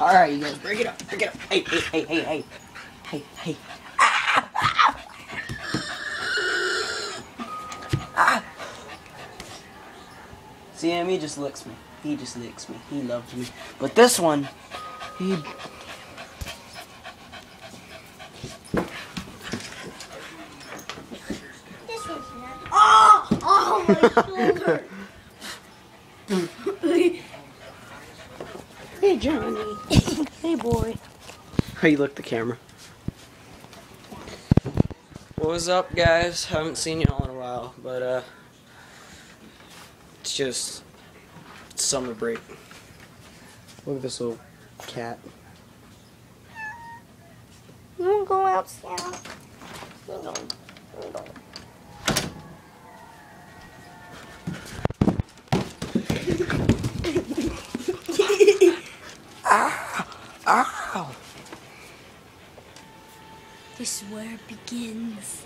Alright, you guys, break it up, break it up. Hey, hey, hey, hey, hey. Hey, hey. See him? He just licks me. He just licks me. He loves me. But this one, he... This one's not. Oh, my shoulder. Hey, Johnny. Hey, boy. How you look at the camera? What's up, guys? Haven't seen y'all in a while, but, it's just summer break. Look at this little cat. You wanna go outside? We're going. Ow! This is where it begins.